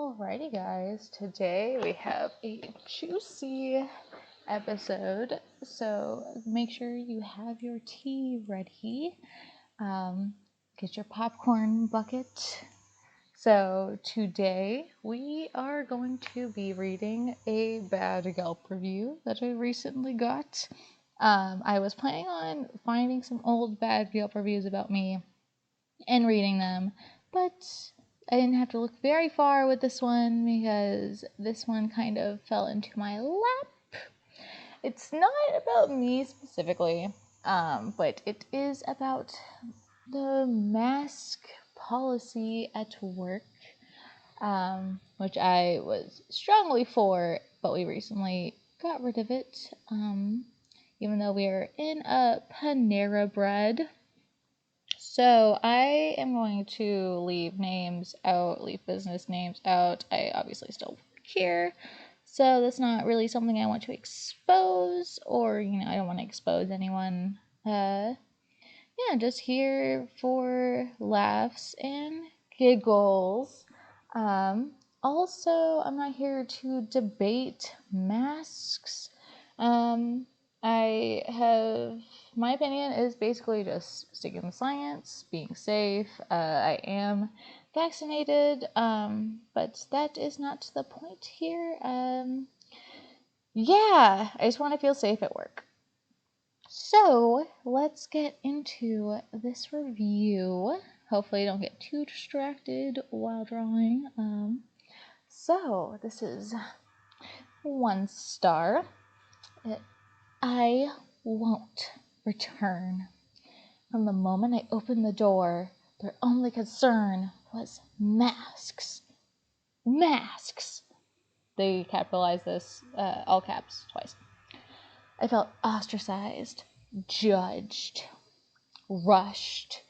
Alrighty, guys. Today we have a juicy episode, so make sure you have your tea ready. Get your popcorn bucket. So today we are going to be reading a bad Yelp review that I recently got. I was planning on finding some old bad Yelp reviews about me and reading them, but I didn't have to look very far with this one because this one kind of fell into my lap. It's not about me specifically, but it is about the mask policy at work, which I was strongly for, but we recently got rid of it, even though we are in a Panera Bread. So I am going to leave business names out. I obviously still work here, so that's not really something I want to expose, or, I don't want to expose anyone. Just here for laughs and giggles. Also, I'm not here to debate masks. My opinion is basically just sticking to science, being safe. I am vaccinated, but that is not the point here. I just want to feel safe at work. So let's get into this review. Hopefully I don't get too distracted while drawing. So this is 1 star. I won't return. From the moment I opened the door, their only concern was masks. Masks! They capitalized this, all caps, twice. I felt ostracized, judged, rushed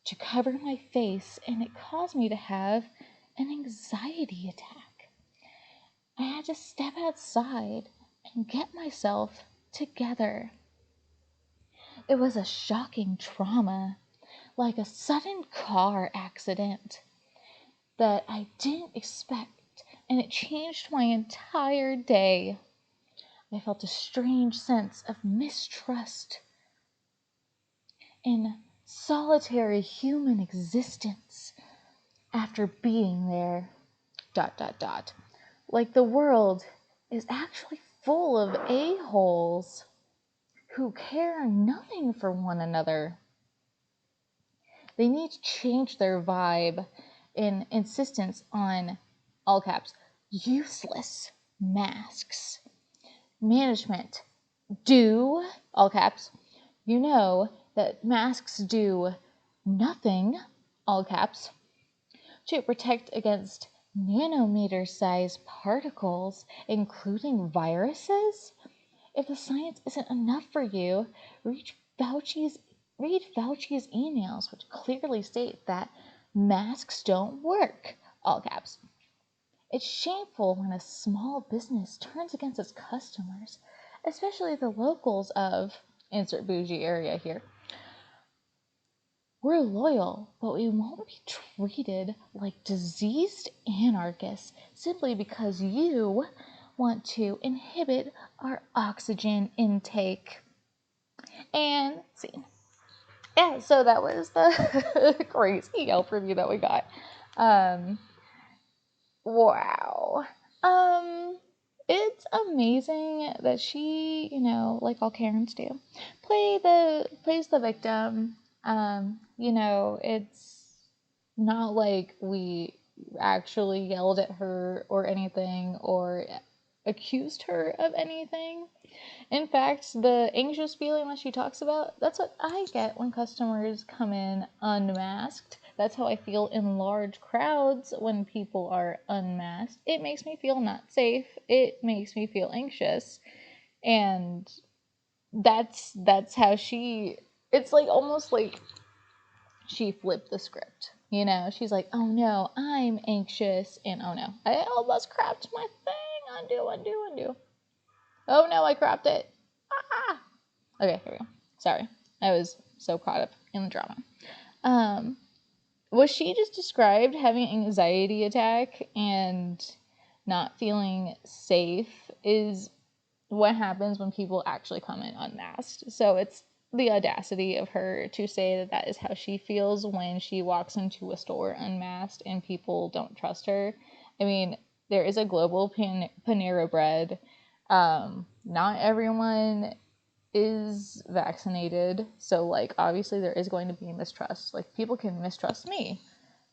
to cover my face, and it caused me to have an anxiety attack. I had to step outside and get myself together. It was a shocking trauma, like a sudden car accident that I didn't expect, and it changed my entire day. I felt a strange sense of mistrust in solitary human existence after being there. ... Like the world is actually full of a-holes who care nothing for one another. They need to change their vibe in insistence on, all caps, useless masks. Management, do, all caps, you know that masks do nothing, all caps, to protect against nanometer-sized particles, including viruses. If the science isn't enough for you, read Fauci's emails, which clearly state that masks don't work, all caps. It's shameful when a small business turns against its customers, especially the locals of insert bougie area here. We're loyal, but we won't be treated like diseased anarchists simply because you want to inhibit our oxygen intake. And scene. Yeah, so that was the crazy Yelp review that we got. Wow. It's amazing that she, like all Karens do, plays the victim. It's not like we actually yelled at her or anything or accused her of anything. In fact, the anxious feeling that she talks about, that's what I get when customers come in unmasked. That's how I feel in large crowds when people are unmasked. It makes me feel not safe. It makes me feel anxious. And that's how it's like almost like she flipped the script. She's like, oh no, I'm anxious. And oh no, I almost crapped my thing. Undo. Oh no, I crapped it. Ah! Okay, here we go. Sorry. I was so caught up in the drama. what she just described, having an anxiety attack and not feeling safe, is what happens when people actually come in unmasked. So it's the audacity of her to say that that is how she feels when she walks into a store unmasked and people don't trust her. I mean, there is a global Panera Bread. Not everyone is vaccinated, so like obviously there is going to be mistrust. Like, people can mistrust me.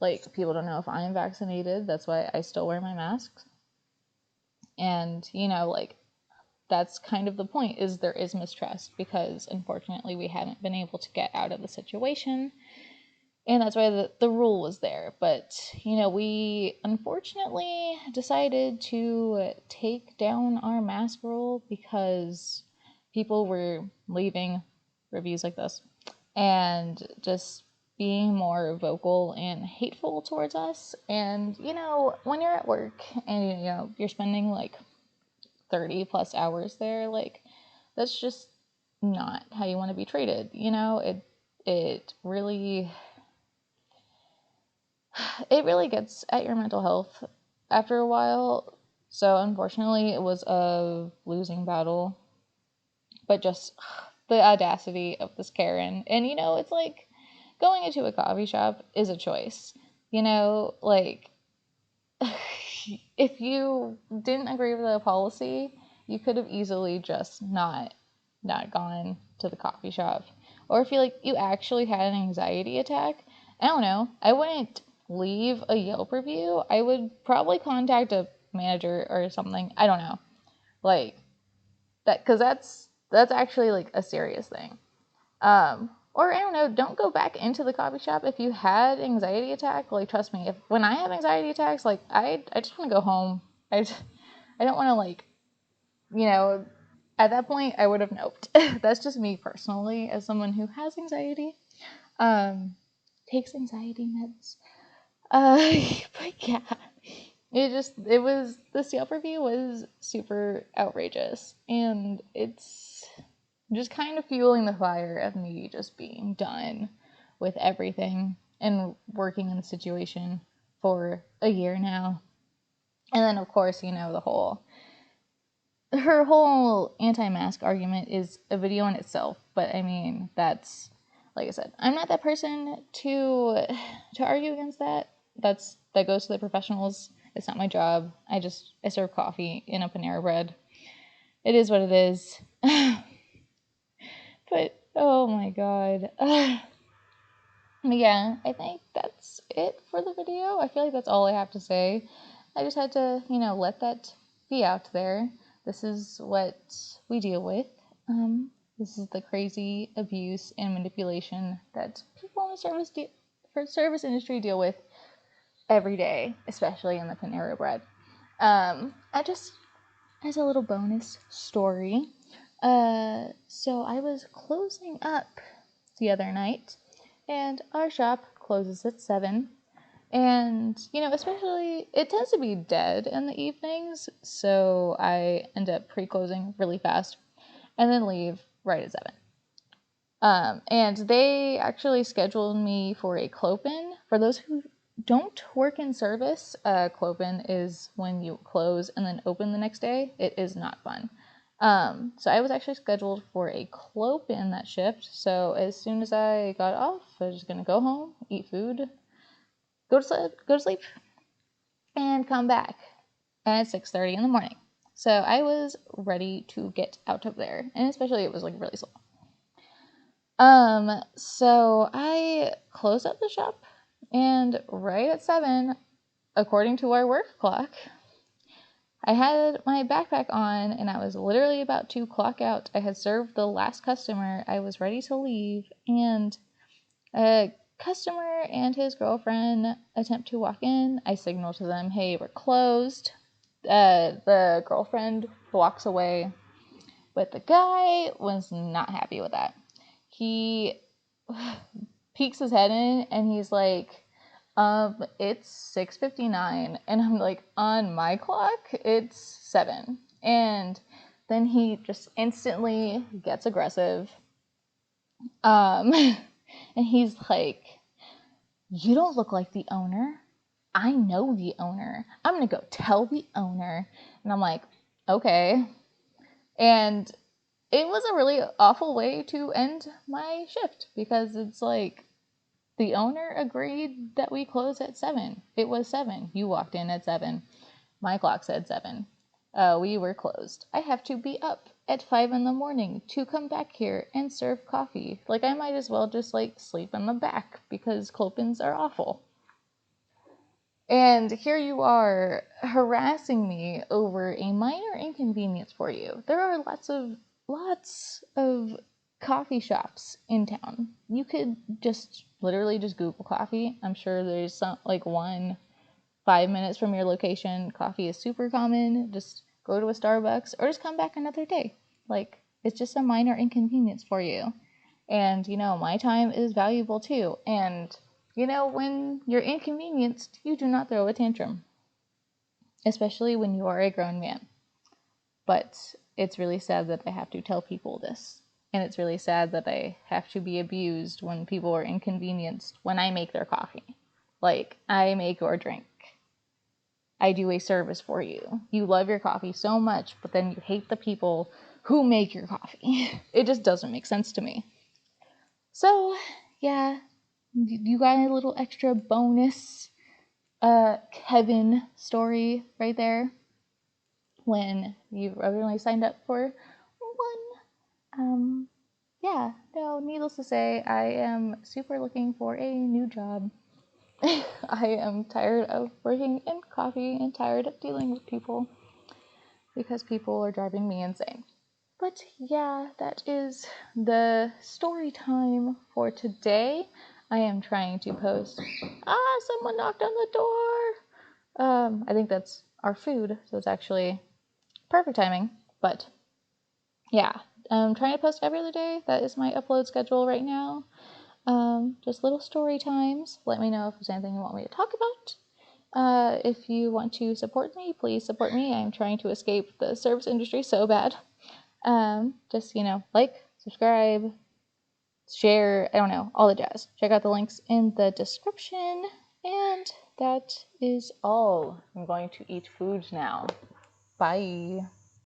Like, people don't know if I'm vaccinated. That's why I still wear my mask. And like, that's kind of the point, is there is mistrust, because unfortunately we haven't been able to get out of the situation, and that's why the rule was there. But we unfortunately decided to take down our mask rule because people were leaving reviews like this and just being more vocal and hateful towards us. And when you're at work and you're spending like 30 plus hours there, like, that's just not how you want to be treated. It really gets at your mental health after a while. So unfortunately it was a losing battle, but just the audacity of this Karen. And it's like, going into a coffee shop is a choice. Like, if you didn't agree with the policy, you could have easily just not gone to the coffee shop. Or if you actually had an anxiety attack, I don't know, I wouldn't leave a Yelp review. I would probably contact a manager or something. I don't know, like that, because that's actually like a serious thing. Or I don't know, don't go back into the coffee shop if you had anxiety attack. Like, trust me, when I have anxiety attacks, like, I just want to go home. I don't want to, like, at that point I would have noped. That's just me personally, as someone who has anxiety, takes anxiety meds. But yeah, the Yelp review was super outrageous, and it's just kind of fueling the fire of me just being done with everything and working in the situation for a year now. And then, of course, her whole anti-mask argument is a video in itself. But I mean, that's, like I said, I'm not that person to argue against that. That goes to the professionals. It's not my job. I serve coffee in a Panera Bread. It is what it is. But oh my god. Yeah, I think that's it for the video. I feel like that's all I have to say. I just had to, let that be out there. This is what we deal with. This is the crazy abuse and manipulation that people in the service industry deal with every day, especially in the Panera Bread. I just, as a little bonus story, so I was closing up the other night, and our shop closes at 7. And, especially, it tends to be dead in the evenings, so I end up pre-closing really fast and then leave right at 7. And they actually scheduled me for a clop-in. For those who don't work in service, clop-in is when you close and then open the next day. It is not fun. So I was actually scheduled for a clop-in that shift. So as soon as I got off, I was just gonna go home, eat food, go to sleep, and come back at 6:30 in the morning. So I was ready to get out of there, and especially it was like really slow. So I closed up the shop, and right at 7, according to our work clock, I had my backpack on, and I was literally about to clock out. I had served the last customer. I was ready to leave, and a customer and his girlfriend attempt to walk in. I signal to them, hey, we're closed. The girlfriend walks away, but the guy was not happy with that. He peeks his head in, and he's like, it's 6:59, and I'm like, on my clock, it's 7. And then he just instantly gets aggressive. And he's like, You don't look like the owner. I know the owner. I'm going to go tell the owner. And I'm like, okay. And it was a really awful way to end my shift because it's like the owner agreed that we close at 7. It was 7. You walked in at 7. My clock said 7. We were closed. I have to be up at 5 in the morning to come back here and serve coffee. Like, I might as well just like sleep in the back because Clopens are awful. And here you are harassing me over a minor inconvenience for you. There are lots of coffee shops in town. You could just literally just Google coffee. I'm sure there's some like 5 minutes from your location. Coffee is super common. Just go to a Starbucks or just come back another day. Like, it's just a minor inconvenience for you. And my time is valuable too. And when you're inconvenienced, you do not throw a tantrum, especially when you are a grown man. But it's really sad that I have to tell people this. And it's really sad that I have to be abused when people are inconvenienced when I make their coffee. Like, I make your drink. I do a service for you. You love your coffee so much, but then you hate the people who make your coffee. It just doesn't make sense to me. So, yeah, you got a little extra bonus Kevin story right there when you originally signed up for one. Yeah, no, needless to say, I am super looking for a new job. I am tired of working in coffee and tired of dealing with people because people are driving me insane. But yeah, that is the story time for today. I am trying to post. Someone knocked on the door. I think that's our food, so it's actually perfect timing. But yeah, I'm trying to post every other day. That is my upload schedule right now. Just little story times. Let me know if there's anything you want me to talk about. If you want to support me, please support me. I'm trying to escape the service industry so bad. Just, like, subscribe, share, I don't know, all the jazz. Check out the links in the description. And that is all. I'm going to eat food now. Bye.